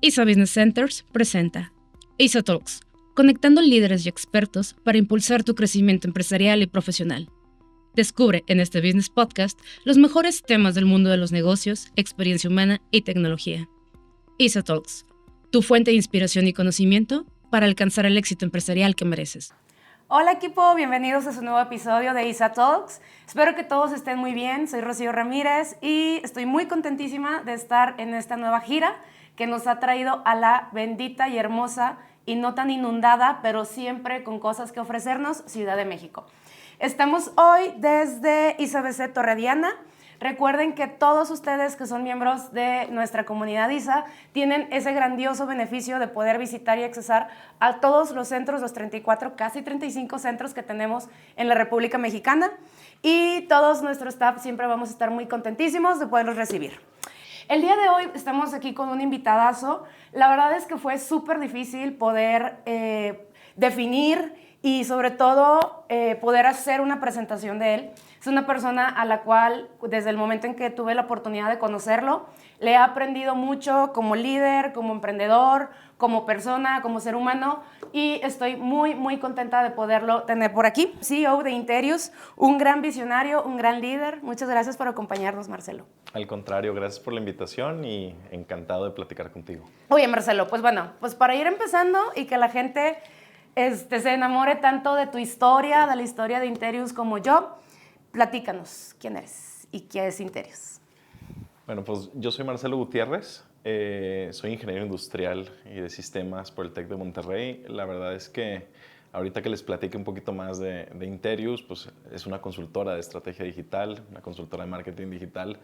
ISA Business Centers presenta ISA Talks, conectando líderes y expertos para impulsar tu crecimiento empresarial y profesional. Descubre en este Business Podcast los mejores temas del mundo de los negocios, experiencia humana y tecnología. ISA Talks, tu fuente de inspiración y conocimiento para alcanzar el éxito empresarial que mereces. Hola equipo, bienvenidos a su nuevo episodio de ISA Talks. Espero que todos estén muy bien, soy Rocío Ramírez y estoy muy contentísima de estar en esta nueva gira que nos ha traído a la bendita y hermosa y no tan inundada, pero siempre con cosas que ofrecernos, Ciudad de México. Estamos hoy desde ISABC Torre Diana. Recuerden que todos ustedes que son miembros de nuestra comunidad ISA tienen ese grandioso beneficio de poder visitar y accesar a todos los centros, los 34, casi 35 centros que tenemos en la República Mexicana, y todos nuestro staff siempre vamos a estar muy contentísimos de poderlos recibir. El día de hoy estamos aquí con un invitadazo. La verdad es que fue súper difícil poder definir y sobre todo poder hacer una presentación de él. Es una persona a la cual desde el momento en que tuve la oportunidad de conocerlo, le he aprendido mucho como líder, como emprendedor, como persona, como ser humano, y estoy muy, muy contenta de poderlo tener por aquí. CEO de Interius, un gran visionario, un gran líder. Muchas gracias por acompañarnos, Marcelo. Al contrario, gracias por la invitación y encantado de platicar contigo. Oye, Marcelo, pues bueno, pues para ir empezando y que la gente se enamore tanto de tu historia, de la historia de Interius como yo, platícanos quién eres y qué es Interius. Bueno, pues yo soy Marcelo Gutiérrez, soy ingeniero industrial y de sistemas por el TEC de Monterrey. La verdad es que ahorita que les platique un poquito más de Interius, pues es una consultora de estrategia digital, una consultora de marketing digital.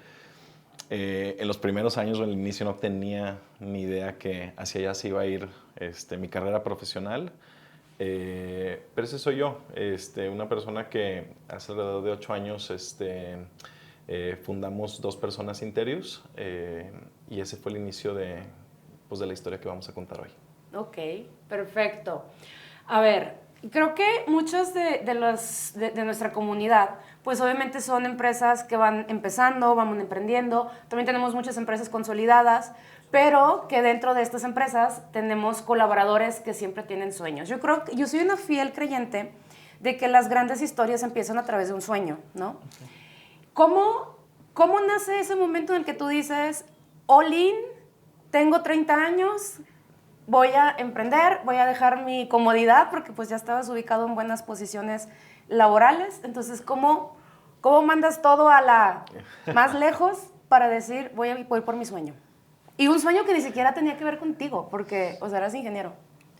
En los primeros años o en el inicio no tenía ni idea que hacia allá se iba a ir mi carrera profesional. Pero ese soy yo, una persona que hace alrededor de 8 años fundamos dos personas Interius, y ese fue el inicio de la historia que vamos a contar hoy. Ok, perfecto. A ver, creo que muchos de nuestra comunidad, pues obviamente son empresas que van empezando, van emprendiendo. También tenemos muchas empresas consolidadas, pero que dentro de estas empresas tenemos colaboradores que siempre tienen sueños. Yo soy una fiel creyente de que las grandes historias empiezan a través de un sueño, ¿no? Okay. ¿Cómo nace ese momento en el que tú dices, all in, tengo 30 años, voy a emprender, voy a dejar mi comodidad porque pues ya estabas ubicado en buenas posiciones laborales? Entonces, ¿cómo mandas todo a la más lejos para decir, voy por mi sueño? Y un sueño que ni siquiera tenía que ver contigo, porque, o sea, eras ingeniero.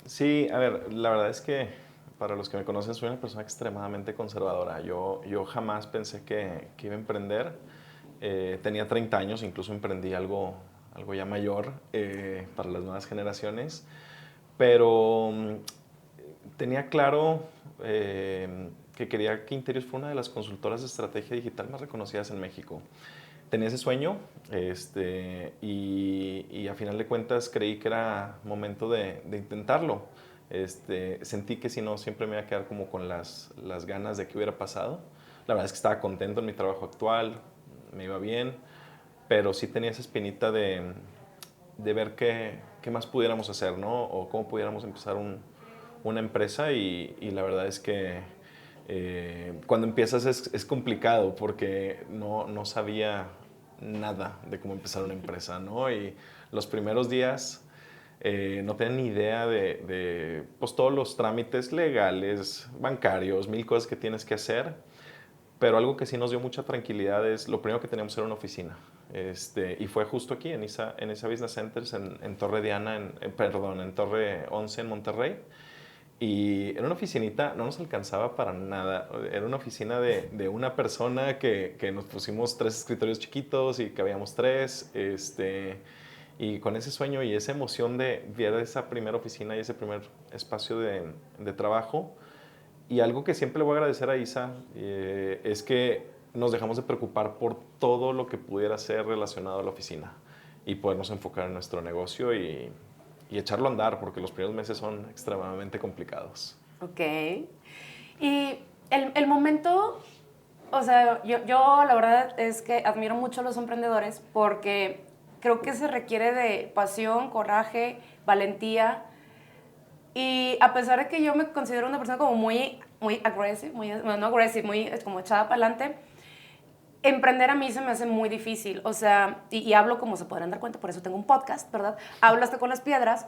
Sí, a ver, la verdad es que para los que me conocen soy una persona extremadamente conservadora. Yo jamás pensé que iba a emprender. Tenía 30 años, incluso emprendí algo ya mayor para las nuevas generaciones. Pero tenía claro que quería que Interius fuera una de las consultoras de estrategia digital más reconocidas en México. Tenía ese sueño y a final de cuentas creí que era momento de intentarlo. Sentí que si no, siempre me iba a quedar como con las ganas de que hubiera pasado. La verdad es que estaba contento en mi trabajo actual, me iba bien, pero sí tenía esa espinita de ver qué más pudiéramos hacer, ¿no? O cómo pudiéramos empezar una empresa y la verdad es que cuando empiezas es complicado porque no sabía nada de cómo empezar una empresa, ¿no? Y los primeros días no tenía ni idea de pues, todos los trámites legales, bancarios, mil cosas que tienes que hacer, pero algo que sí nos dio mucha tranquilidad es lo primero que teníamos era una oficina. Y fue justo aquí, en ISA Business Centers, en Torre Diana, en Torre 11 en Monterrey. Y era una oficinita, no nos alcanzaba para nada. Era una oficina de una persona que nos pusimos 3 escritorios chiquitos y cabíamos 3. Y con ese sueño y esa emoción de ver esa primera oficina y ese primer espacio de trabajo. Y algo que siempre le voy a agradecer a ISA es que nos dejamos de preocupar por todo lo que pudiera ser relacionado a la oficina y podernos enfocar en nuestro negocio y echarlo a andar, porque los primeros meses son extremadamente complicados. Ok. Y el momento, o sea, yo la verdad es que admiro mucho a los emprendedores porque creo que se requiere de pasión, coraje, valentía. Y a pesar de que yo me considero una persona como muy aggressive, no aggressive, muy como echada para adelante, emprender a mí se me hace muy difícil. O sea, y hablo como se podrán dar cuenta, por eso tengo un podcast, ¿verdad? Hablo hasta con las piedras.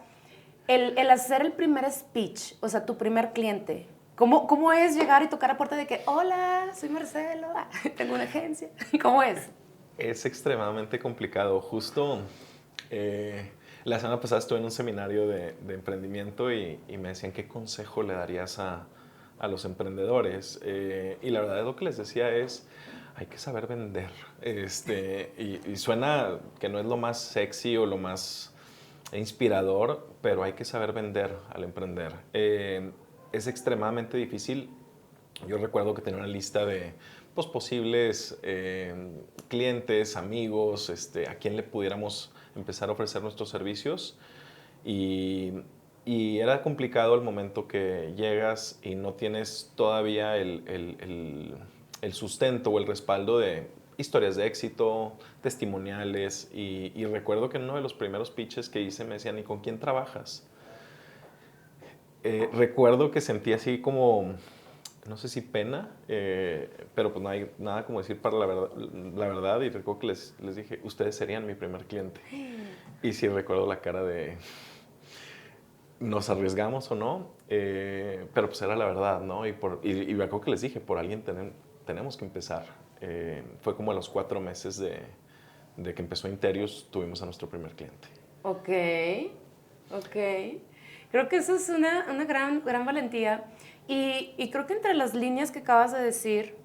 El hacer el primer speech, o sea, tu primer cliente, ¿cómo es llegar y tocar a puerta de que, hola, soy Marcelo, tengo una agencia? ¿Cómo es? Es extremadamente complicado. Justo la semana pasada estuve en un seminario de emprendimiento y me decían qué consejo le darías a los emprendedores. Y la verdad lo que les decía es, hay que saber vender. Y suena que no es lo más sexy o lo más inspirador, pero hay que saber vender al emprender. Es extremadamente difícil. Yo recuerdo que tenía una lista de pues, posibles clientes, amigos, a quien le pudiéramos empezar a ofrecer nuestros servicios. Y era complicado el momento que llegas y no tienes todavía el sustento o el respaldo de historias de éxito, testimoniales. Y recuerdo que en uno de los primeros pitches que hice me decían, ¿y con quién trabajas? Recuerdo que sentí así como, no sé si pena, pero pues no hay nada como decir para la verdad. Y recuerdo que les dije, ustedes serían mi primer cliente. Y sí recuerdo la cara de, nos arriesgamos o no, pero pues era la verdad, ¿no? Y me acuerdo que les dije, por alguien tenemos que empezar. Fue como a los 4 meses de que empezó Interius, tuvimos a nuestro primer cliente. Ok. Creo que eso es una gran valentía. Y creo que entre las líneas que acabas de decir,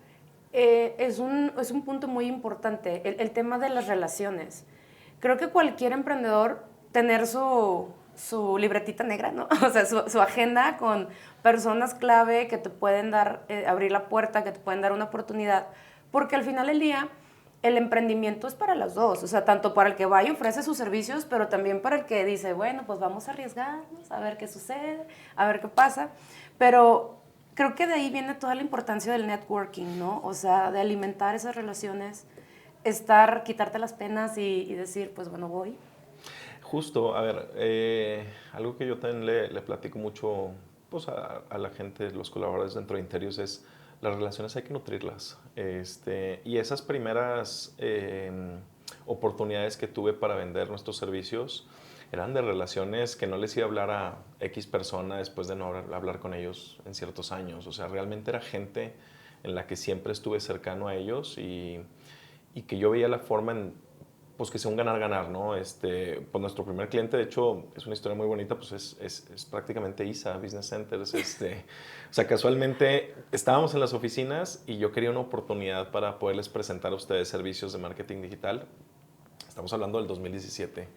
es un punto muy importante, el tema de las relaciones. Creo que cualquier emprendedor tener su libretita negra, ¿no? O sea, su agenda con personas clave que te pueden dar, abrir la puerta, que te pueden dar una oportunidad, porque al final del día el emprendimiento es para los dos, o sea, tanto para el que va y ofrece sus servicios, pero también para el que dice, bueno, pues vamos a arriesgarnos, a ver qué sucede, a ver qué pasa, pero creo que de ahí viene toda la importancia del networking, ¿no? O sea, de alimentar esas relaciones, quitarte las penas y decir, pues bueno, voy. Justo, a ver, algo que yo también le platico mucho pues, a la gente, los colaboradores dentro de Interius es las relaciones hay que nutrirlas. Y esas primeras oportunidades que tuve para vender nuestros servicios eran de relaciones que no les iba a hablar a X persona después de no hablar con ellos en ciertos años. O sea, realmente era gente en la que siempre estuve cercano a ellos y que yo veía la forma en pues que sea un ganar-ganar, ¿no? Pues nuestro primer cliente, de hecho, es una historia muy bonita, pues es prácticamente ISA, Business Centers. O sea, casualmente estábamos en las oficinas y yo quería una oportunidad para poderles presentar a ustedes servicios de marketing digital. Estamos hablando del 2017.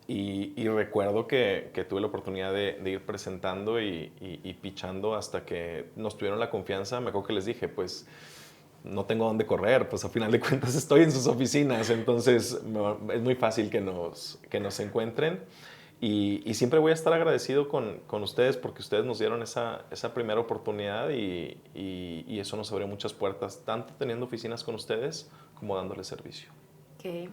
Y recuerdo que tuve la oportunidad de ir presentando y pitchando hasta que nos tuvieron la confianza. Me acuerdo que les dije, pues no tengo dónde correr, pues a final de cuentas estoy en sus oficinas, entonces es muy fácil que nos encuentren y siempre voy a estar agradecido con ustedes porque ustedes nos dieron esa primera oportunidad y eso nos abrió muchas puertas, tanto teniendo oficinas con ustedes como dándoles servicio. Okay.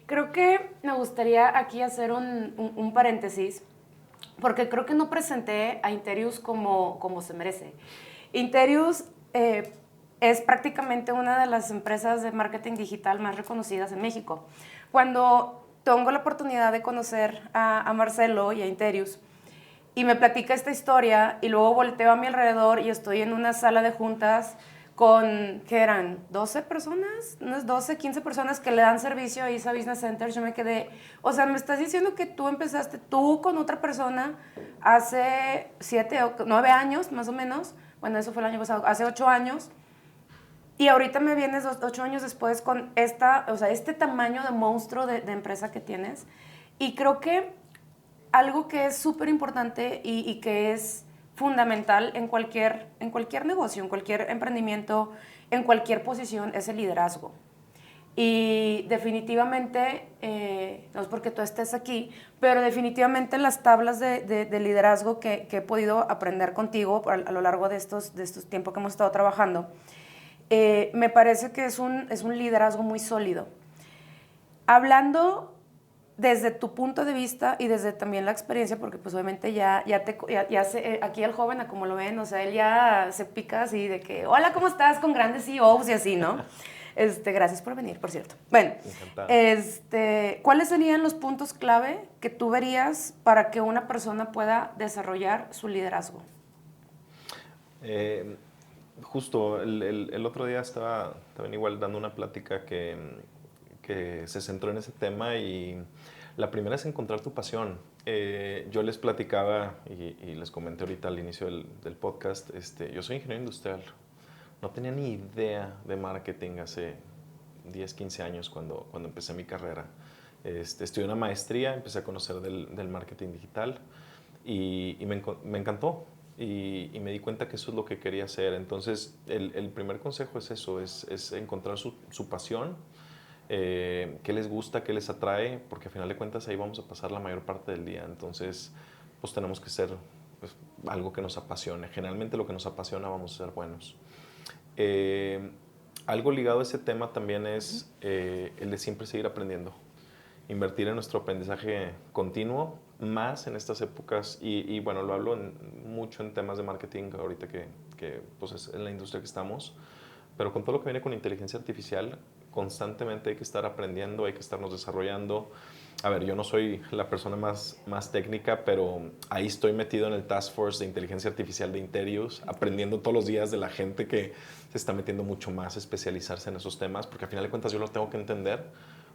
Creo que me gustaría aquí hacer un paréntesis porque creo que no presenté a Interius como se merece. Interius es prácticamente una de las empresas de marketing digital más reconocidas en México. Cuando tengo la oportunidad de conocer a Marcelo y a Interius y me platica esta historia y luego volteo a mi alrededor y estoy en una sala de juntas con, ¿qué eran? 12 personas, unas 12, 15 personas que le dan servicio a ISA Business Center. Yo me quedé, o sea, me estás diciendo que tú empezaste tú con otra persona hace 7 o 9 años, más o menos. Bueno, eso fue el año pasado, hace 8 años. Y ahorita me vienes 8 años después con este tamaño de monstruo de empresa que tienes. Y creo que algo que es súper importante y que es fundamental en cualquier negocio, en cualquier emprendimiento, en cualquier posición, es el liderazgo. Y definitivamente, no es porque tú estés aquí, pero definitivamente las tablas de liderazgo que he podido aprender contigo a lo largo de estos tiempos que hemos estado trabajando, me parece que es un liderazgo muy sólido. hablando desde tu punto de vista y desde también la experiencia, porque pues obviamente ya aquí el joven, a como lo ven, o sea, él ya se pica así de que, hola, ¿cómo estás? Con grandes CEOs y así, ¿no? Gracias por venir, por cierto. Bueno, Encantado. ¿Cuáles serían los puntos clave que tú verías para que una persona pueda desarrollar su liderazgo? Justo el otro día estaba también igual dando una plática que se centró en ese tema y la primera es encontrar tu pasión. Yo les platicaba y les comenté ahorita al inicio del podcast, yo soy ingeniero industrial. No tenía ni idea de marketing hace 10, 15 años cuando empecé mi carrera. Estudié una maestría, empecé a conocer del marketing digital y me encantó. Y me di cuenta que eso es lo que quería hacer. Entonces, el primer consejo es eso, es encontrar su pasión, qué les gusta, qué les atrae, porque al final de cuentas ahí vamos a pasar la mayor parte del día. Entonces, pues tenemos que ser pues, algo que nos apasione. Generalmente lo que nos apasiona vamos a ser buenos. Algo ligado a ese tema también es el de siempre seguir aprendiendo. Invertir en nuestro aprendizaje continuo, más en estas épocas, y bueno, lo hablo mucho en temas de marketing ahorita que pues es en la industria que estamos, pero con todo lo que viene con inteligencia artificial, constantemente hay que estar aprendiendo, hay que estarnos desarrollando. A ver, yo no soy la persona más técnica, pero ahí estoy metido en el Task Force de Inteligencia Artificial de Interius, aprendiendo todos los días de la gente que se está metiendo mucho más a especializarse en esos temas, porque al final de cuentas yo lo tengo que entender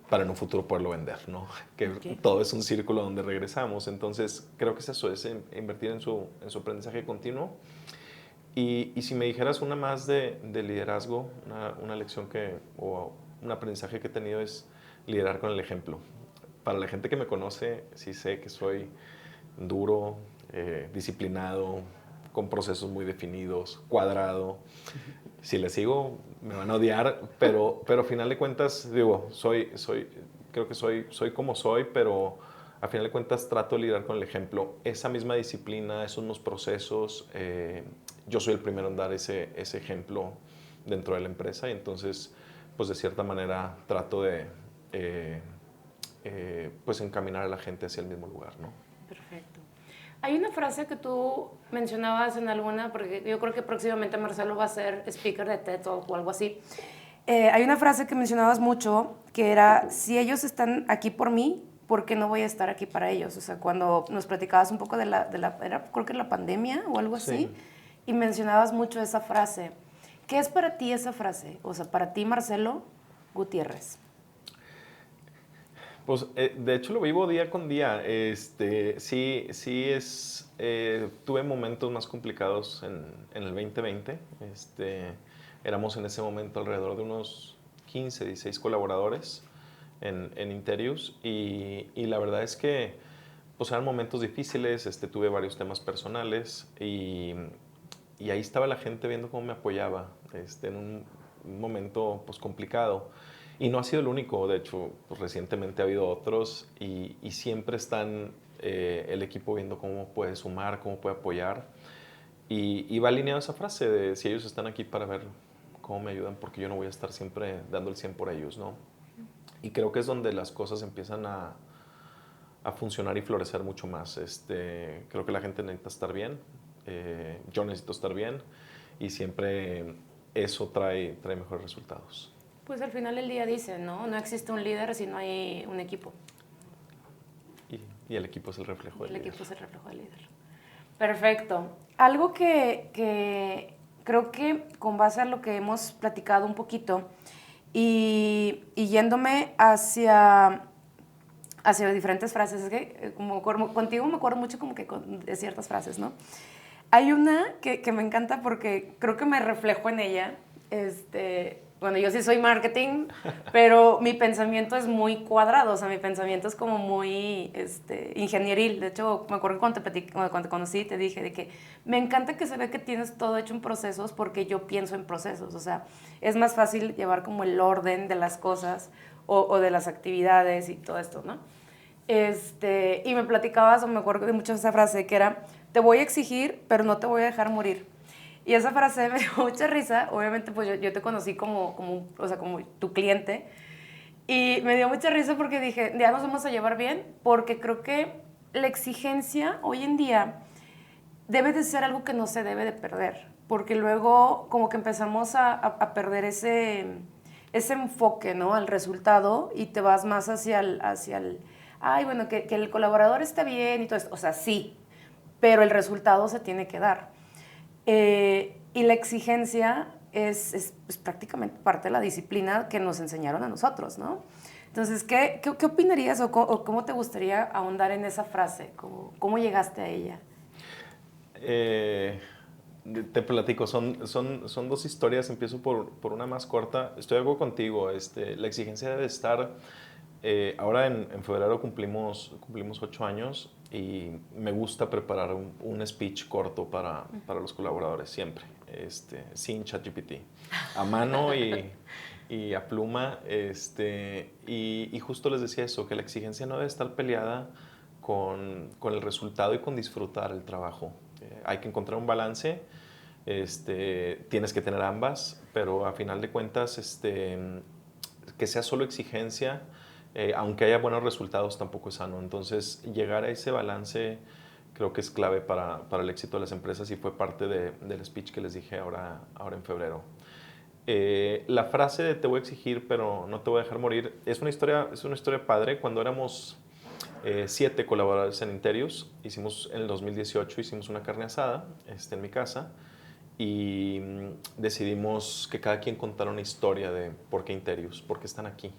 para en un futuro poderlo vender, ¿no? Que todo es un círculo donde regresamos. Entonces, creo que es eso, es invertir en su aprendizaje continuo. Y si me dijeras una más de liderazgo, una lección o un aprendizaje que he tenido es liderar con el ejemplo. Para la gente que me conoce, sí sé que soy duro, disciplinado, con procesos muy definidos, cuadrado. Si le sigo, me van a odiar, pero al final de cuentas, digo, creo que soy como soy, pero al final de cuentas trato de liderar con el ejemplo. Esa misma disciplina, esos mismos procesos, yo soy el primero en dar ese ejemplo dentro de la empresa y entonces, pues de cierta manera trato de pues encaminar a la gente hacia el mismo lugar, ¿no? Perfecto. Hay una frase que tú mencionabas en alguna, porque yo creo que próximamente Marcelo va a ser speaker de TED Talk o algo así. Hay una frase que mencionabas mucho, que era, si ellos están aquí por mí, ¿por qué no voy a estar aquí para ellos? O sea, cuando nos platicabas un poco creo que la pandemia o algo así, Sí. y mencionabas mucho esa frase. ¿Qué es para ti esa frase? O sea, para ti, Marcelo Gutiérrez. Pues de hecho lo vivo día con día. Tuve momentos más complicados en el 2020. Éramos en ese momento alrededor de unos 15, 16 colaboradores en Interius y la verdad es que pues eran momentos difíciles. Tuve varios temas personales y ahí estaba la gente viendo cómo me apoyaba en un momento pues complicado. Y no ha sido el único, de hecho, pues, recientemente ha habido otros y siempre están el equipo viendo cómo puede sumar, cómo puede apoyar. Y va alineado esa frase de si ellos están aquí para ver cómo me ayudan, porque yo no voy a estar siempre dando el 100 por ellos, ¿no? Y creo que es donde las cosas empiezan a funcionar y florecer mucho más. Creo que la gente necesita estar bien, yo necesito estar bien y siempre eso trae mejores resultados. Pues al final del día dice, ¿no? No existe un líder si no hay un equipo. Y el equipo es el reflejo del líder. El equipo es el reflejo del líder. Perfecto. Algo que creo que con base a lo que hemos platicado un poquito y yéndome hacia diferentes frases, es que contigo me acuerdo mucho como que de ciertas frases, ¿no? Hay una que me encanta porque creo que me reflejo en ella. Bueno, yo sí soy marketing, pero mi pensamiento es muy cuadrado, o sea, mi pensamiento es como muy ingenieril. De hecho, me acuerdo cuando te conocí, te dije de que me encanta que se ve que tienes todo hecho en procesos porque yo pienso en procesos, o sea, es más fácil llevar como el orden de las cosas o de las actividades y todo esto, ¿no? Y me platicabas, o me acuerdo de mucho esa frase que era, te voy a exigir, pero no te voy a dejar morir. Y esa frase me dio mucha risa. Obviamente, pues yo te conocí como tu cliente. Y me dio mucha risa porque dije, ya nos vamos a llevar bien, porque creo que la exigencia hoy en día debe de ser algo que no se debe de perder, porque luego como que empezamos a perder ese enfoque, ¿no? Al resultado y te vas más hacia el ay, bueno, que el colaborador esté bien y todo esto. O sea, sí, pero el resultado se tiene que dar. Y la exigencia es prácticamente parte de la disciplina que nos enseñaron a nosotros, ¿no? Entonces, ¿qué opinarías o cómo te gustaría ahondar en esa frase? ¿Cómo llegaste a ella? Te platico, son dos historias, empiezo por una más corta. Estoy de acuerdo contigo, la exigencia debe estar, ahora en febrero cumplimos 8 años y me gusta preparar un speech corto para los colaboradores, siempre, sin ChatGPT, a mano y a pluma, y justo les decía eso, que la exigencia no debe estar peleada con el resultado y con disfrutar el trabajo. Hay que encontrar un balance, tienes que tener ambas, pero a final de cuentas, que sea solo exigencia, aunque haya buenos resultados, tampoco es sano. Entonces, llegar a ese balance creo que es clave para el éxito de las empresas y fue parte del speech que les dije ahora en febrero. La frase de te voy a exigir, pero no te voy a dejar morir, es una historia padre. Cuando éramos 7 colaboradores en Interius, en el 2018 hicimos una carne asada en mi casa y decidimos que cada quien contara una historia de por qué Interius, por qué están aquí.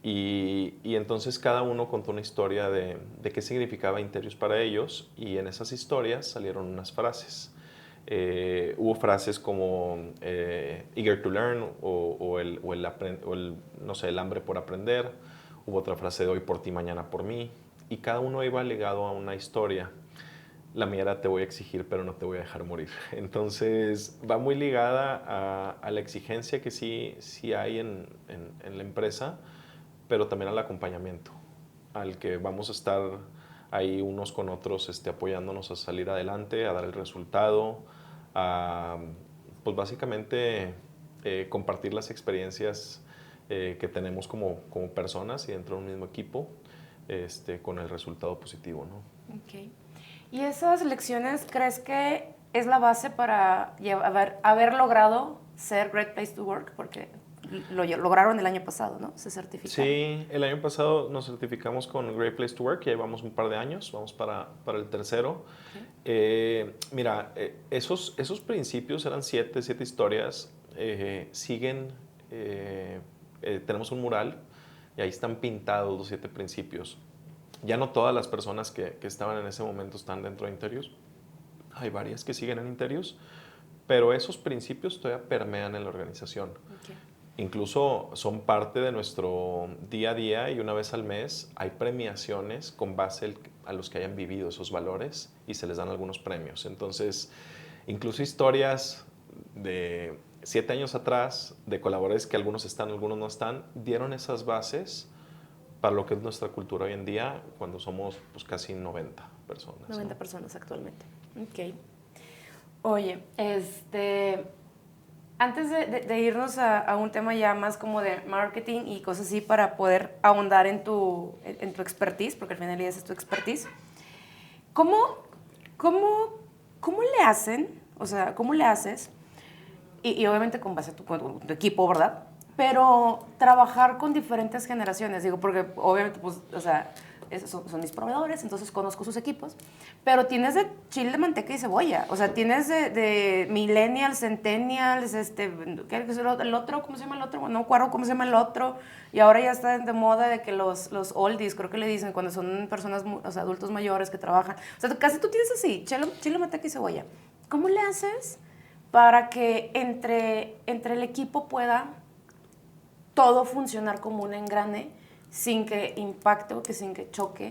Y entonces cada uno contó una historia de qué significaba Interius para ellos y en esas historias salieron unas frases. Hubo frases como eager to learn no sé, el hambre por aprender. Hubo otra frase de hoy por ti, mañana por mí. Y cada uno iba ligado a una historia. La mía era te voy a exigir, pero no te voy a dejar morir. Entonces va muy ligada a la exigencia que sí hay en la empresa, pero también al acompañamiento, al que vamos a estar ahí unos con otros apoyándonos a salir adelante, a dar el resultado, pues básicamente compartir las experiencias que tenemos como personas y dentro de un mismo equipo con el resultado positivo, ¿no? Okay. ¿Y esas lecciones crees que es la base para haber logrado ser Great Place to Work? Porque lo lograron el año pasado, ¿no? Se certificaron. Sí, el año pasado nos certificamos con Great Place to Work, ya llevamos un par de años, vamos para el tercero. Okay. Mira, esos principios eran 7 historias, siguen, tenemos un mural y ahí están pintados los 7 principios. Ya no todas las personas que estaban en ese momento están dentro de Interius, hay varias que siguen en Interius, pero esos principios todavía permean en la organización. Okay. Incluso son parte de nuestro día a día y una vez al mes hay premiaciones con base a los que hayan vivido esos valores y se les dan algunos premios. Entonces, incluso historias de 7 años atrás de colaboradores que algunos están, algunos no están, dieron esas bases para lo que es nuestra cultura hoy en día cuando somos pues, casi 90 personas. 90 personas actualmente. Ok. Oye, antes de irnos a un tema ya más como de marketing y cosas así para poder ahondar en tu expertise, porque al final del día esa es tu expertise, ¿cómo le hacen? O sea, ¿cómo le haces? Y obviamente con base a tu equipo, ¿verdad? Pero trabajar con diferentes generaciones, digo, porque obviamente, pues, o sea, son mis proveedores, entonces conozco sus equipos, pero tienes de chile, de manteca y cebolla, o sea, tienes de millennials, centennials, ¿qué es el otro? ¿Cómo se llama el otro? No recuerdo cómo se llama el otro, y ahora ya está de moda de que los oldies, creo que le dicen, cuando son personas, o sea, adultos mayores que trabajan, o sea, casi tú tienes así, chile, manteca y cebolla. ¿Cómo le haces para que entre el equipo pueda todo funcionar como un engrane sin que impacte o sin que choque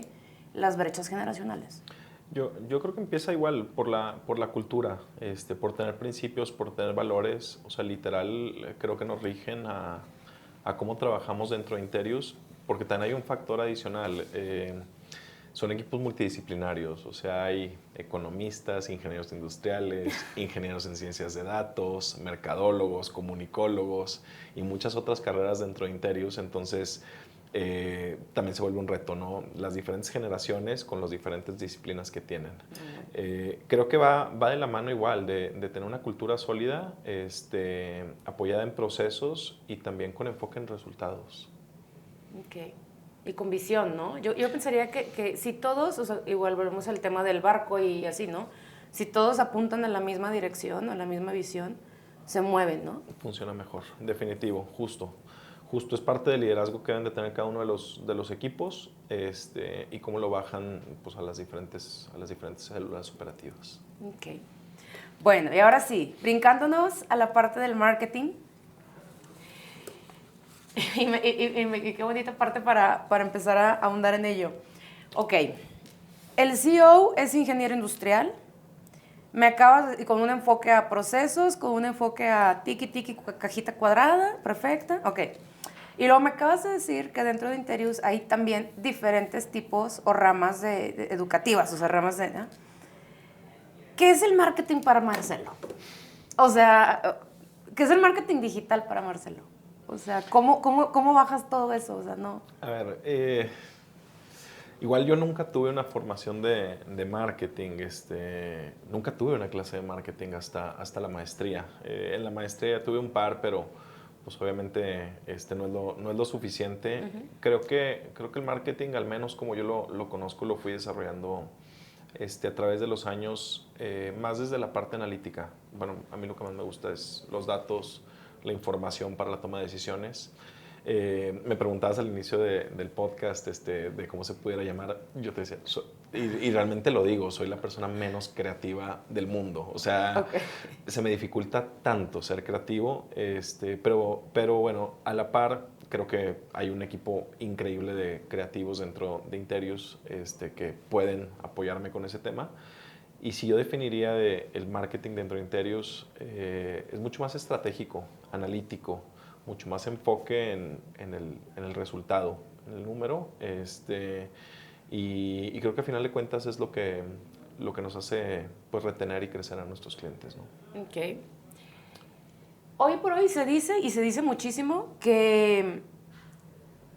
las brechas generacionales? Yo creo que empieza igual por la cultura, por tener principios, por tener valores, o sea, literal creo que nos rigen a cómo trabajamos dentro de Interius, porque también hay un factor adicional. son equipos multidisciplinarios, o sea, hay economistas, ingenieros industriales, ingenieros en ciencias de datos, mercadólogos, comunicólogos y muchas otras carreras dentro de Interius. Entonces, también se vuelve un reto, ¿no? Las diferentes generaciones con las diferentes disciplinas que tienen. Creo que va de la mano igual, de tener una cultura sólida, apoyada en procesos y también con enfoque en resultados. Ok. Y con visión, ¿no? Yo pensaría que si todos, o sea, igual volvemos al tema del barco y así, ¿no? Si todos apuntan en la misma dirección, a la misma visión, se mueven, ¿no? Funciona mejor, definitivo, justo. Justo es parte del liderazgo que deben de tener cada uno de los equipos, y cómo lo bajan, pues, a las diferentes células operativas. Ok. Bueno, y ahora sí, brincándonos a la parte del marketing. Y qué bonita parte para empezar a ahondar en ello. Ok, el CEO es ingeniero industrial. Me acabas con un enfoque a procesos, con un enfoque a tiki, cajita cuadrada, perfecta. Ok. Y luego me acabas de decir que dentro de Interius hay también diferentes tipos o ramas de educativas, o sea, ramas de... ¿no? ¿Qué es el marketing para Marcelo? O sea, ¿qué es el marketing digital para Marcelo? O sea, ¿cómo bajas todo eso? O sea, no... A ver, igual yo nunca tuve una formación de marketing, nunca tuve una clase de marketing hasta la maestría. En la maestría tuve un par, pero pues obviamente no es lo suficiente. Uh-huh. Creo que el marketing, al menos como yo lo conozco, lo fui desarrollando a través de los años, más desde la parte analítica. Bueno, a mí lo que más me gusta es los datos, la información para la toma de decisiones. Me preguntabas al inicio del podcast de cómo se pudiera llamar. Yo te decía, y realmente lo digo, soy la persona menos creativa del mundo. O sea, Okay. se me dificulta tanto ser creativo, pero bueno, a la par creo que hay un equipo increíble de creativos dentro de Interius, que pueden apoyarme con ese tema. Y si yo definiría el marketing dentro de Interius, es mucho más estratégico, analítico, mucho más enfoque en el resultado, en el número, y creo que al final de cuentas es lo que nos hace, pues, retener y crecer a nuestros clientes, ¿no? Ok. Hoy por hoy se dice, y se dice muchísimo, que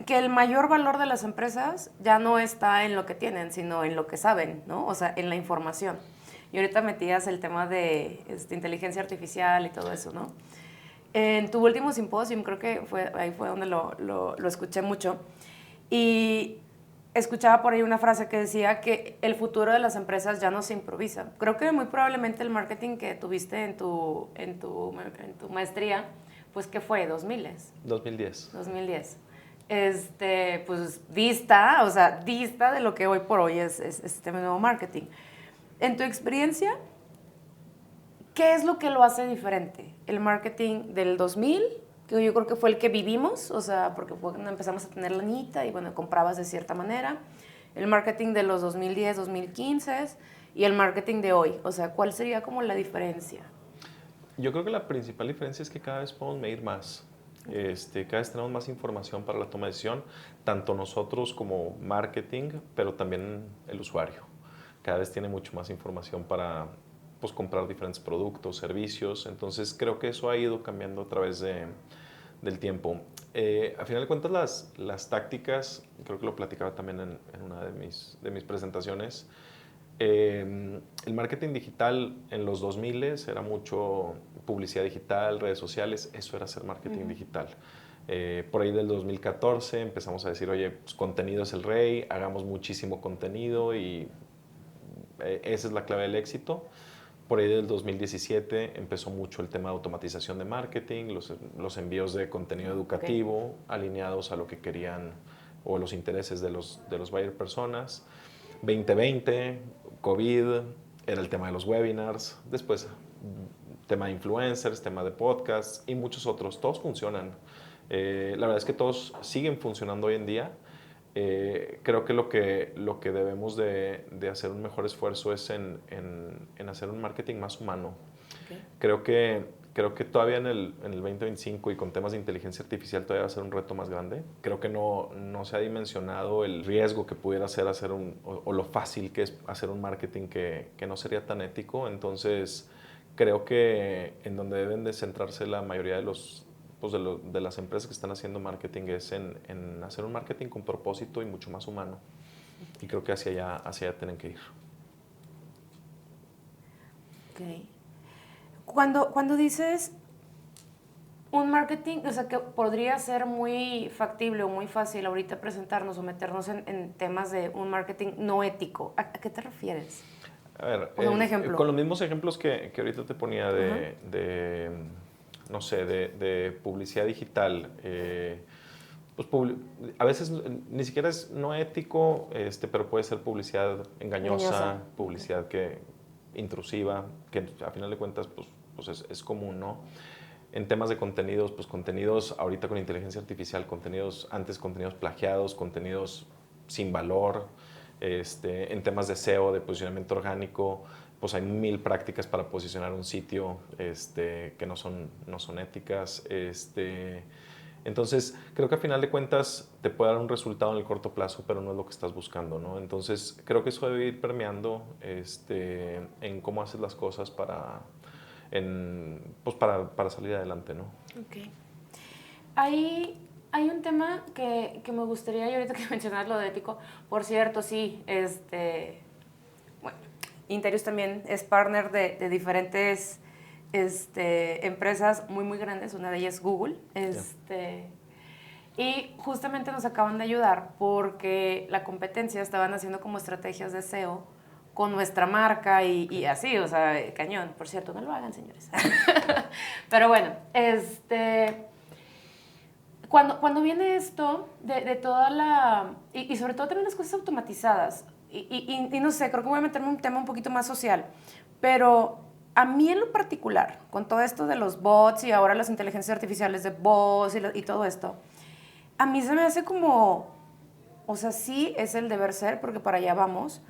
el mayor valor de las empresas ya no está en lo que tienen, sino en lo que saben, ¿no? O sea, en la información. Y ahorita metías el tema de inteligencia artificial y todo eso, ¿no? En tu último simposio, creo que ahí fue donde lo escuché mucho, y escuchaba por ahí una frase que decía que el futuro de las empresas ya no se improvisa. Creo que muy probablemente el marketing que tuviste en tu maestría, pues, ¿qué fue? ¿2000? 2010. 2010. Pues dista de lo que hoy por hoy es este nuevo marketing. En tu experiencia, ¿qué es lo que lo hace diferente? El marketing del 2000, que yo creo que fue el que vivimos, o sea, porque fue cuando empezamos a tener lanita y, bueno, comprabas de cierta manera. El marketing de los 2010, 2015 y el marketing de hoy. O sea, ¿cuál sería como la diferencia? Yo creo que la principal diferencia es que cada vez podemos medir más. Cada vez tenemos más información para la toma de decisión, tanto nosotros como marketing, pero también el usuario. Cada vez tiene mucho más información para, pues, comprar diferentes productos, servicios. Entonces creo que eso ha ido cambiando a través del tiempo. A final de cuentas, las tácticas, creo que lo platicaba también en una de mis presentaciones. El marketing digital en los 2000 era mucho publicidad digital, redes sociales, eso era hacer marketing digital. Por ahí del 2014 empezamos a decir, oye, pues, contenido es el rey, hagamos muchísimo contenido y esa es la clave del éxito. Por ahí del 2017 empezó mucho el tema de automatización de marketing, los envíos de contenido educativo, alineados a lo que querían o los intereses de los buyer personas. 2020, COVID, era el tema de los webinars. Después, tema de influencers, tema de podcasts y muchos otros. Todos funcionan. La verdad es que todos siguen funcionando hoy en día. Creo que lo que debemos de hacer un mejor esfuerzo es en hacer un marketing más humano. Okay. Creo que Creo que todavía en el 2025 y con temas de inteligencia artificial todavía va a ser un reto más grande. Creo que no se ha dimensionado el riesgo que pudiera ser o lo fácil que es hacer un marketing que no sería tan ético. Entonces, creo que en donde deben de centrarse la mayoría de de las empresas que están haciendo marketing es en hacer un marketing con propósito y mucho más humano. Y creo que hacia allá tienen que ir. Ok. Cuando dices un marketing, o sea, que podría ser muy factible o muy fácil ahorita presentarnos o meternos en temas de un marketing no ético, ¿a qué te refieres? A ver, O sea, un ejemplo. con los mismos ejemplos que ahorita te ponía no sé, de publicidad digital, pues a veces ni siquiera es no ético, pero puede ser publicidad engañosa, publicidad intrusiva, que a final de cuentas pues es común, ¿no? En temas de contenidos, pues contenidos ahorita con inteligencia artificial, contenidos plagiados, contenidos sin valor. En temas de SEO, de posicionamiento orgánico, pues hay 1000 prácticas para posicionar un sitio que no son éticas. Entonces, creo que a final de cuentas te puede dar un resultado en el corto plazo, pero no es lo que estás buscando, ¿no? Entonces, creo que eso debe ir permeando en cómo haces las cosas para salir adelante, ¿no? Ok. Hay un tema que me gustaría, y ahorita que mencionas lo de ético, por cierto, sí, bueno, Interius también es partner de diferentes empresas muy, muy grandes, una de ellas es Google, y justamente nos acaban de ayudar porque la competencia estaban haciendo como estrategias de SEO con nuestra marca y así, o sea, cañón. Por cierto, no lo hagan, señores. Pero bueno, cuando viene esto de toda la... Y sobre todo también las cosas automatizadas, y no sé, creo que voy a meterme en un tema un poquito más social, pero a mí en lo particular, con todo esto de los bots y ahora las inteligencias artificiales de voz y todo esto, a mí se me hace como, o sea, sí es el deber ser, porque para allá vamos,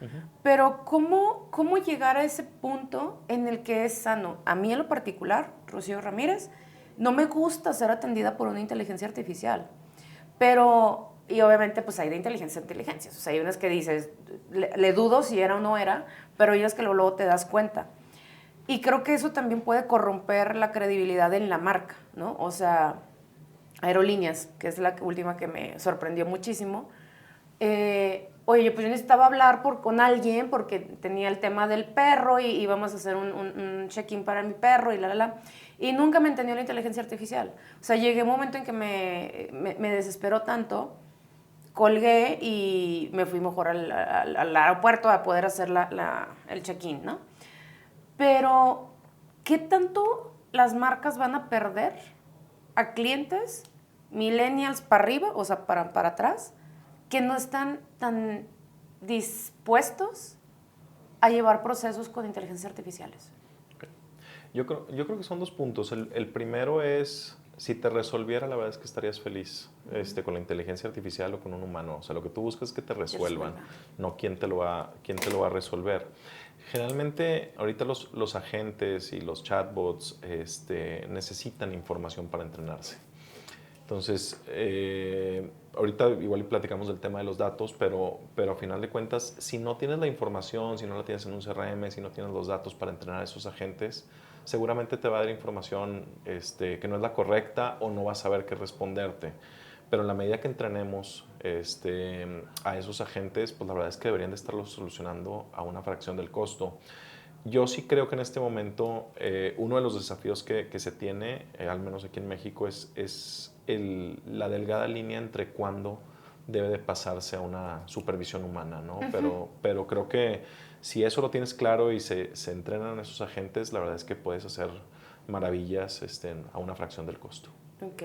pero ¿cómo llegar a ese punto en el que es sano? A mí en lo particular, Rocío Ramírez, no me gusta ser atendida por una inteligencia artificial, pero, y obviamente pues hay de inteligencia a inteligencias, o sea, hay unas que dices, le dudo si era o no era, pero hay unas que luego te das cuenta. Y creo que eso también puede corromper la credibilidad en la marca, ¿no? O sea, Aerolíneas, que es la última que me sorprendió muchísimo. Oye, pues yo necesitaba hablar con alguien porque tenía el tema del perro y íbamos a hacer un check-in para mi perro y nunca me entendió la inteligencia artificial. O sea, llegué a un momento en que me desesperó tanto, colgué y me fui mejor al aeropuerto a poder hacer el check-in, ¿no? Pero, ¿qué tanto las marcas van a perder a clientes millennials para arriba, o sea, para atrás, que no están tan dispuestos a llevar procesos con inteligencias artificiales? Okay. Yo creo que son dos puntos. El primero es, si te resolviera, la verdad es que estarías feliz con la inteligencia artificial o con un humano. O sea, lo que tú buscas es que te resuelvan, no quién te lo va a resolver. Generalmente, ahorita los agentes y los chatbots necesitan información para entrenarse. Entonces, ahorita igual platicamos del tema de los datos, pero a final de cuentas, si no tienes la información, si no la tienes en un CRM, si no tienes los datos para entrenar a esos agentes, seguramente te va a dar información que no es la correcta o no vas a saber qué responderte. Pero en la medida que entrenemos a esos agentes, pues la verdad es que deberían de estarlo solucionando a una fracción del costo. Yo sí creo que en este momento uno de los desafíos que se tiene, al menos aquí en México, es la delgada línea entre cuándo debe de pasarse a una supervisión humana, ¿no? Pero creo que si eso lo tienes claro y se entrenan esos agentes, la verdad es que puedes hacer maravillas a una fracción del costo. Ok.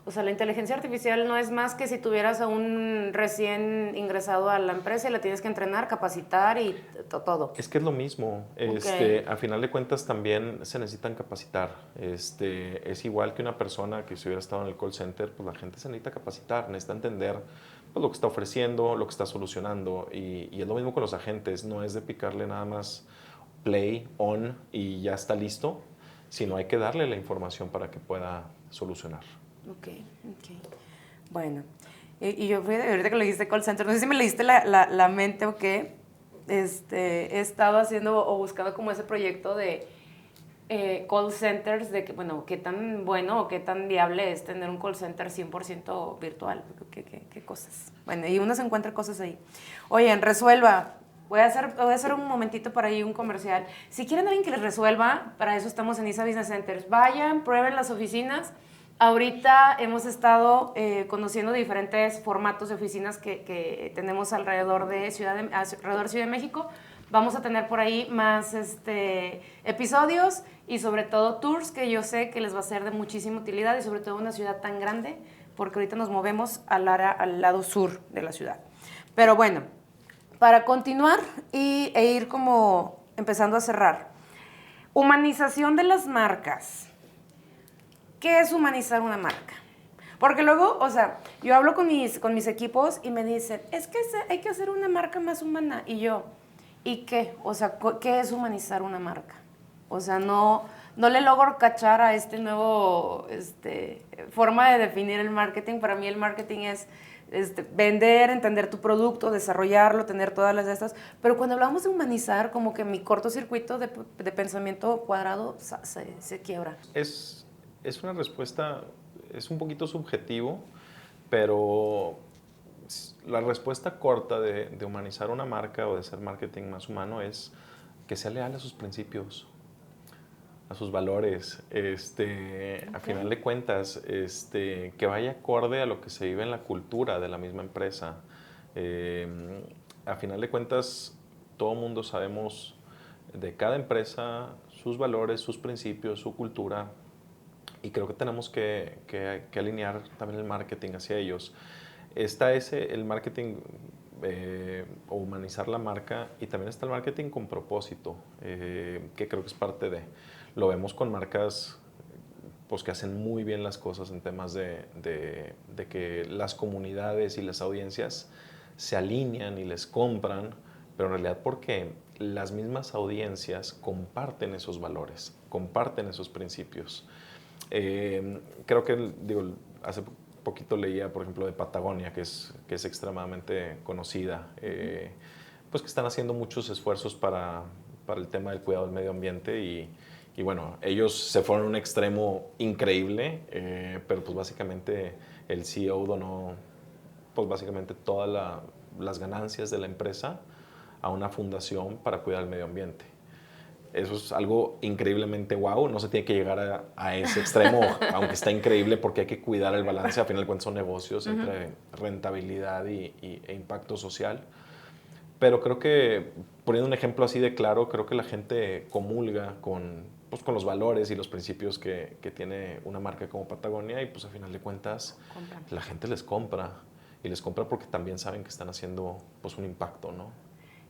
O sea, la inteligencia artificial no es más que si tuvieras a un recién ingresado a la empresa y la tienes que entrenar, capacitar y todo. Es que es lo mismo. Okay. A final de cuentas también se necesitan capacitar. Es igual que una persona que si hubiera estado en el call center, pues la gente se necesita capacitar, necesita entender pues, lo que está ofreciendo, lo que está solucionando. Y es lo mismo con los agentes. No es de picarle nada más play, on y ya está listo, sino hay que darle la información para que pueda solucionar. Ok. Bueno, y yo ahorita que le dijiste call center, no sé si me leíste la mente o qué, he estado haciendo o buscando como ese proyecto de call centers, de que, bueno, qué tan bueno o qué tan viable es tener un call center 100% virtual, qué cosas. Bueno, y uno se encuentra cosas ahí. Oye, en Resuelva, voy a hacer un momentito para ahí un comercial. Si quieren alguien que les resuelva, para eso estamos en ISA Business Centers. Vayan, prueben las oficinas. Ahorita hemos estado conociendo diferentes formatos de oficinas que tenemos alrededor de Ciudad de México. Vamos a tener por ahí más episodios y sobre todo tours que yo sé que les va a ser de muchísima utilidad y sobre todo una ciudad tan grande, porque ahorita nos movemos al lado sur de la ciudad. Pero bueno, para continuar e ir como empezando a cerrar. Humanización de las marcas. ¿Qué es humanizar una marca? Porque luego, o sea, yo hablo con mis equipos y me dicen, es que hay que hacer una marca más humana. Y yo, ¿y qué? O sea, ¿qué es humanizar una marca? O sea, no le logro cachar a este nuevo forma de definir el marketing. Para mí el marketing es vender, entender tu producto, desarrollarlo, tener todas las de estas. Pero cuando hablamos de humanizar, como que mi cortocircuito de pensamiento cuadrado se quiebra. Es una respuesta, es un poquito subjetivo, pero la respuesta corta de humanizar una marca o de hacer marketing más humano es que sea leal a sus principios, a sus valores, a final de cuentas, que vaya acorde a lo que se vive en la cultura de la misma empresa. A final de cuentas, todo mundo sabemos de cada empresa, sus valores, sus principios, su cultura, y creo que tenemos que alinear también el marketing hacia ellos. Está el marketing o humanizar la marca, y también está el marketing con propósito, que creo que es parte de. Lo vemos con marcas pues, que hacen muy bien las cosas en temas de que las comunidades y las audiencias se alinean y les compran, pero en realidad porque las mismas audiencias comparten esos valores, comparten esos principios. Creo que, hace poquito leía, por ejemplo, de Patagonia, que es extremadamente conocida, pues que están haciendo muchos esfuerzos para el tema del cuidado del medio ambiente y bueno, ellos se fueron a un extremo increíble, pero pues básicamente el CEO donó pues básicamente todas las ganancias de la empresa a una fundación para cuidar el medio ambiente. Eso es algo increíblemente guau. No se tiene que llegar a ese extremo, aunque está increíble porque hay que cuidar el balance. Al final de cuentas son negocios entre rentabilidad e impacto social. Pero creo que, poniendo un ejemplo así de claro, creo que la gente comulga con los valores y los principios que tiene una marca como Patagonia y pues a final de cuentas la gente les compra. Y les compra porque también saben que están haciendo pues un impacto, ¿no?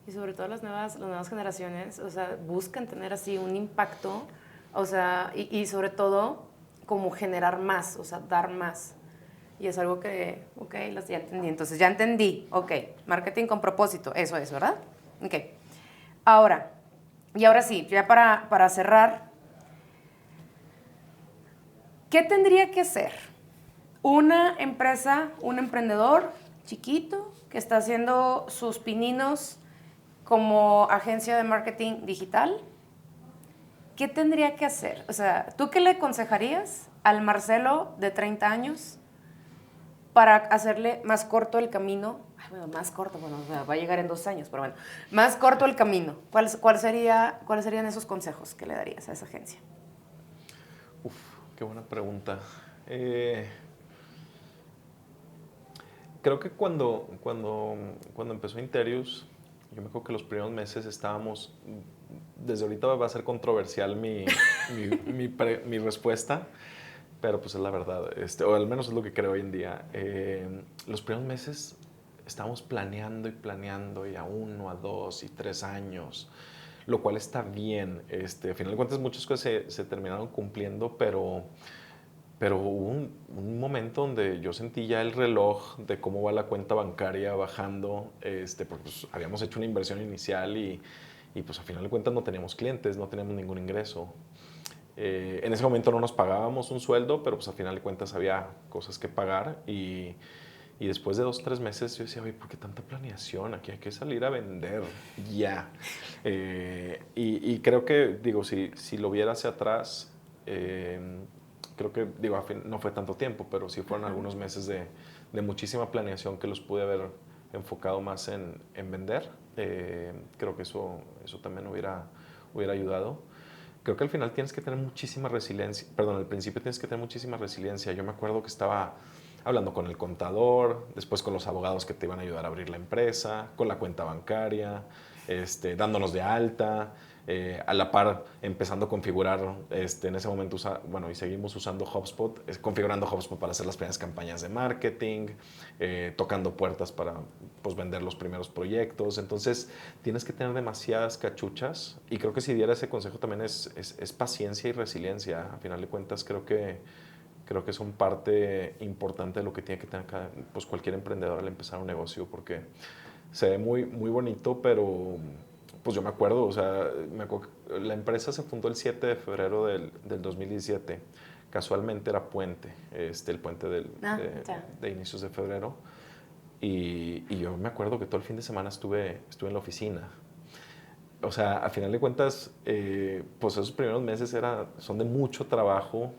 Y sobre todo las nuevas generaciones, o sea, buscan tener así un impacto, o sea, y sobre todo como generar más, o sea, dar más. Y es algo que, ok, ya entendí. Entonces, ya entendí, ok, marketing con propósito, eso es, ¿verdad? Ok. Ahora sí, ya para cerrar, ¿qué tendría que hacer una empresa, un emprendedor chiquito que está haciendo sus pininos como agencia de marketing digital? ¿Qué tendría que hacer? O sea, ¿tú qué le aconsejarías al Marcelo de 30 años para hacerle más corto el camino? Bueno, más corto, bueno, va a llegar en 2 años, pero bueno, más corto el camino. ¿Cuáles serían esos consejos que le darías a esa agencia? Uf, qué buena pregunta. Creo que cuando empezó Interius, yo me acuerdo que los primeros meses estábamos, desde ahorita va a ser controversial mi respuesta, pero pues es la verdad, o al menos es lo que creo hoy en día. Los primeros meses estábamos planeando y a 1, a 2 y 3 años, lo cual está bien. A final de cuentas muchas cosas se terminaron cumpliendo, pero hubo un momento donde yo sentí ya el reloj de cómo va la cuenta bancaria bajando, porque pues, habíamos hecho una inversión inicial y pues a final de cuentas no teníamos clientes, no teníamos ningún ingreso. En ese momento no nos pagábamos un sueldo, pero pues al final de cuentas había cosas que pagar y después de 2 o 3 meses yo decía, oye, ¿por qué tanta planeación? Aquí hay que salir a vender ya. Y creo que, digo, si lo viera hacia atrás, creo que, digo, no fue tanto tiempo, pero sí fueron algunos meses de muchísima planeación que los pude haber enfocado más en vender. Creo que eso también hubiera ayudado. Creo que al final tienes que tener muchísima resiliencia, perdón, al principio tienes que tener muchísima resiliencia. Yo me acuerdo que estaba hablando con el contador, después con los abogados que te iban a ayudar a abrir la empresa, con la cuenta bancaria, dándonos de alta, a la par empezando a configurar, en ese momento, y seguimos usando HubSpot, configurando HubSpot para hacer las primeras campañas de marketing, tocando puertas para pues, vender los primeros proyectos. Entonces, tienes que tener demasiadas cachuchas y creo que si diera ese consejo también es paciencia y resiliencia. A final de cuentas, creo que son parte importante de lo que tiene que tener pues cualquier emprendedor al empezar un negocio, porque se ve muy, muy bonito, pero pues yo me acuerdo, la empresa se fundó el 7 de febrero del 2017. Casualmente era puente, el puente de inicios de febrero. Y yo me acuerdo que todo el fin de semana estuve en la oficina. O sea, a final de cuentas, pues esos primeros meses son de mucho trabajo,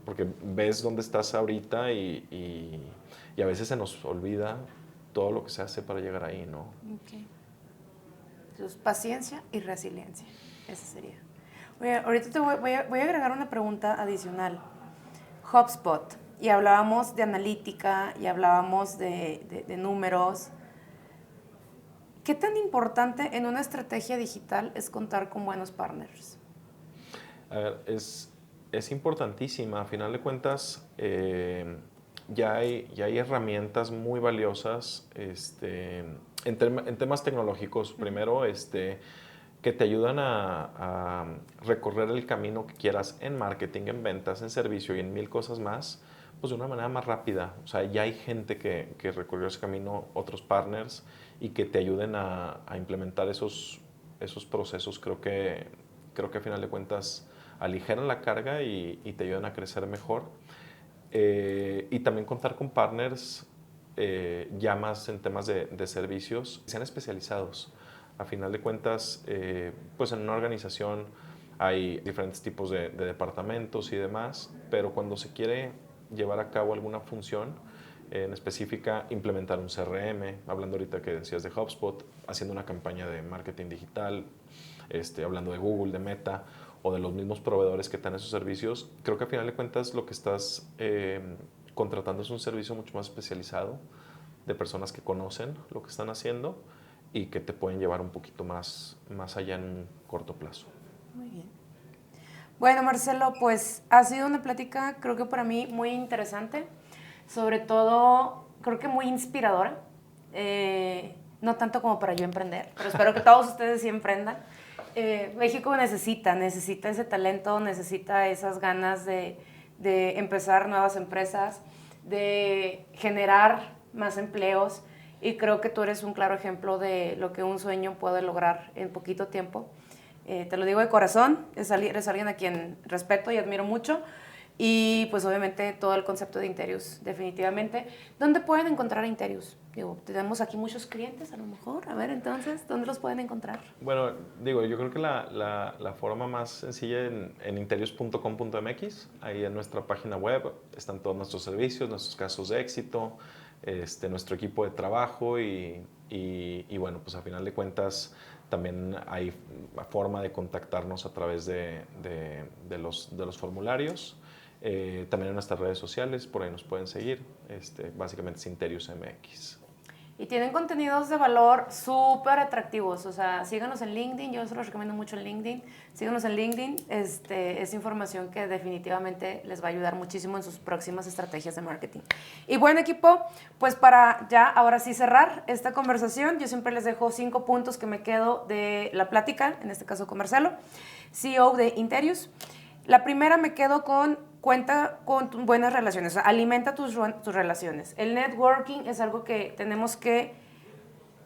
porque ves dónde estás ahorita y a veces se nos olvida todo lo que se hace para llegar ahí, ¿no? Okay. Entonces, paciencia y resiliencia, ese sería. Oye, ahorita voy a agregar una pregunta adicional. HubSpot, y hablábamos de analítica, y hablábamos de números. ¿Qué tan importante en una estrategia digital es contar con buenos partners? A ver, es importantísima. A final de cuentas, ya hay herramientas muy valiosas en temas tecnológicos. Primero, que te ayudan a recorrer el camino que quieras en marketing, en ventas, en servicio y en 1000 cosas más, pues de una manera más rápida. O sea, ya hay gente que recorrió ese camino, otros partners, y que te ayuden a implementar esos procesos. Creo que a final de cuentas aligeran la carga y te ayudan a crecer mejor. Y también contar con partners ya más en temas de servicios, que sean especializados. A final de cuentas, pues en una organización hay diferentes tipos de departamentos y demás, pero cuando se quiere llevar a cabo alguna función en específica, implementar un CRM, hablando ahorita que decías de HubSpot, haciendo una campaña de marketing digital, hablando de Google, de Meta o de los mismos proveedores que dan esos servicios, creo que a final de cuentas lo que estás contratando es un servicio mucho más especializado de personas que conocen lo que están haciendo y que te pueden llevar un poquito más allá en un corto plazo. Muy bien. Bueno, Marcelo, pues ha sido una plática, creo que para mí muy interesante, sobre todo creo que muy inspiradora, no tanto como para yo emprender, pero espero que todos ustedes sí emprendan. México necesita ese talento, necesita esas ganas de empezar nuevas empresas, de generar más empleos, y creo que tú eres un claro ejemplo de lo que un sueño puede lograr en poquito tiempo. Te lo digo de corazón, eres alguien a quien respeto y admiro mucho, y pues obviamente todo el concepto de Interius, definitivamente. ¿Dónde pueden encontrar a Interius? Digo, tenemos aquí muchos clientes a lo mejor, a ver entonces, ¿dónde los pueden encontrar? Bueno, yo creo que la forma más sencilla en interius.com.mx, ahí en nuestra página web están todos nuestros servicios, nuestros casos de éxito, nuestro equipo de trabajo y bueno, pues a final de cuentas también hay forma de contactarnos a través de los formularios. También en nuestras redes sociales, por ahí nos pueden seguir, básicamente es Interius MX. Y tienen contenidos de valor súper atractivos, o sea, síganos en LinkedIn, yo se los recomiendo mucho en LinkedIn, síganos en LinkedIn, es información que definitivamente les va a ayudar muchísimo en sus próximas estrategias de marketing. Y bueno, equipo, pues para ya ahora sí cerrar esta conversación, yo siempre les dejo 5 puntos que me quedo de la plática, en este caso con Marcelo, CEO de Interius. La primera, me quedo con cuenta con buenas relaciones, o sea, alimenta tus relaciones. El networking es algo que tenemos que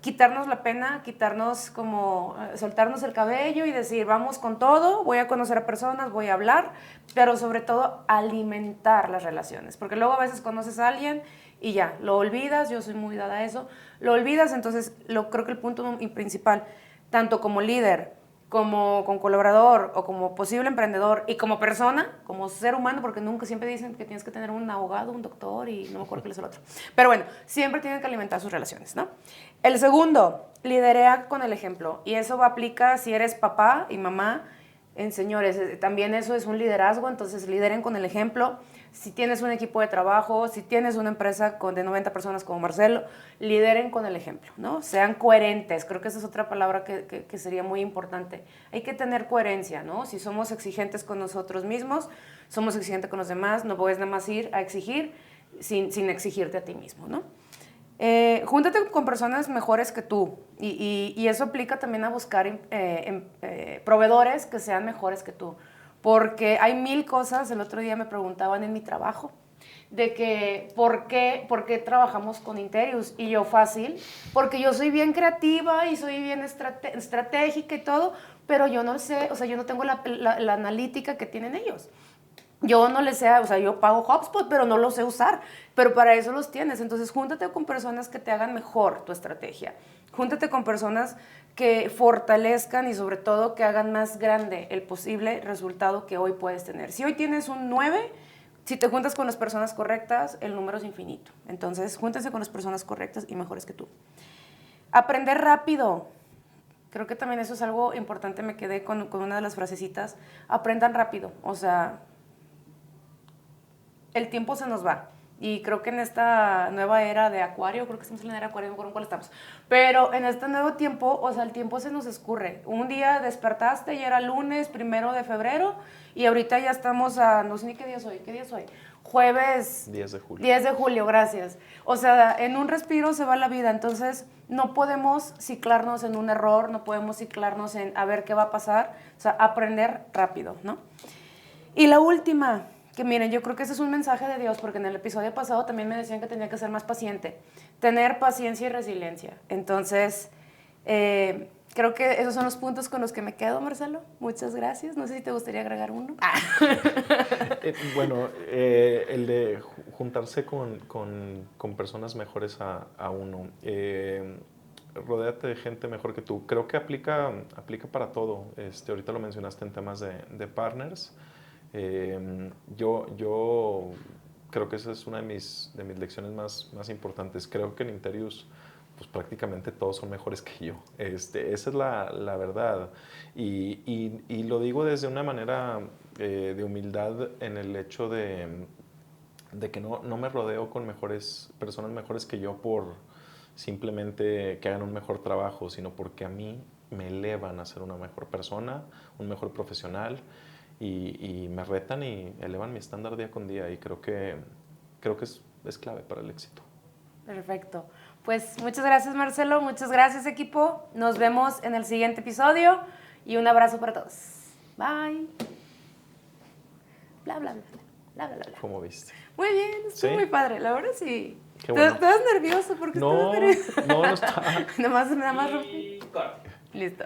quitarnos la pena, quitarnos como, soltarnos el cabello y decir, vamos con todo, voy a conocer a personas, voy a hablar, pero sobre todo alimentar las relaciones, porque luego a veces conoces a alguien y ya, lo olvidas, yo soy muy dada a eso, lo olvidas, entonces creo que el punto principal, tanto como líder, como con colaborador o como posible emprendedor y como persona, como ser humano, porque nunca siempre dicen que tienes que tener un abogado, un doctor y no me acuerdo qué es el otro. Pero bueno, siempre tienen que alimentar sus relaciones, ¿no? El segundo, liderea con el ejemplo. Y eso aplica si eres papá y mamá. Señores, también eso es un liderazgo, entonces lideren con el ejemplo. Si tienes un equipo de trabajo, si tienes una empresa de 90 personas como Marcelo, lideren con el ejemplo, ¿no? Sean coherentes, creo que esa es otra palabra que sería muy importante. Hay que tener coherencia, ¿no? Si somos exigentes con nosotros mismos, somos exigentes con los demás, no puedes nada más ir a exigir sin exigirte a ti mismo, ¿no? Júntate con personas mejores que tú y eso aplica también a buscar proveedores que sean mejores que tú, porque hay 1000 cosas. El otro día me preguntaban en mi trabajo de que ¿por qué trabajamos con Interius? Y yo, fácil, porque yo soy bien creativa y soy bien estratégica y todo, pero yo no sé, o sea, yo no tengo la analítica que tienen ellos. Yo no les sé, o sea, yo pago HubSpot, pero no lo sé usar, pero para eso los tienes. Entonces, júntate con personas que te hagan mejor tu estrategia. Júntate con personas que fortalezcan y sobre todo que hagan más grande el posible resultado que hoy puedes tener. Si hoy tienes un 9, si te juntas con las personas correctas, el número es infinito. Entonces, júntense con las personas correctas y mejores que tú. Aprender rápido. Creo que también eso es algo importante. Me quedé con una de las frasecitas. Aprendan rápido. O sea, el tiempo se nos va. Y creo que en esta nueva era de Acuario, creo que estamos en la era de Acuario, no me acuerdo en cuál estamos, pero en este nuevo tiempo, o sea, el tiempo se nos escurre. Un día despertaste y era lunes 1 de febrero y ahorita ya estamos a, no sé ni qué día es hoy, jueves 10 de julio. 10 de julio, gracias. O sea, en un respiro se va la vida, entonces no podemos ciclarnos en un error, no podemos ciclarnos en a ver qué va a pasar, o sea, aprender rápido, ¿no? Y la última, que miren, yo creo que ese es un mensaje de Dios, porque en el episodio pasado también me decían que tenía que ser más paciente, tener paciencia y resiliencia. Entonces, creo que esos son los puntos con los que me quedo, Marcelo. Muchas gracias. No sé si te gustaría agregar uno. Bueno, el de juntarse con personas mejores a uno. Rodéate de gente mejor que tú. Creo que aplica para todo. Ahorita lo mencionaste en temas de partners. Yo creo que esa es una de mis lecciones más importantes. Creo que en Interius pues prácticamente todos son mejores que yo. Esa es la verdad. Y lo digo desde una manera de humildad en el hecho de que no me rodeo con personas mejores que yo por simplemente que hagan un mejor trabajo, sino porque a mí me elevan a ser una mejor persona, un mejor profesional. Y me retan y elevan mi estándar día con día y creo que es clave para el éxito. Perfecto. Pues muchas gracias, Marcelo, muchas gracias, equipo. Nos vemos en el siguiente episodio y un abrazo para todos. Bye. Bla, bla, bla, bla, bla, bla. ¿Cómo viste? Muy bien, estuvo muy padre, la verdad sí. Qué bueno. ¿Estás nervioso? ¿Por qué estás nervioso? No estaba. Nada más. Listo.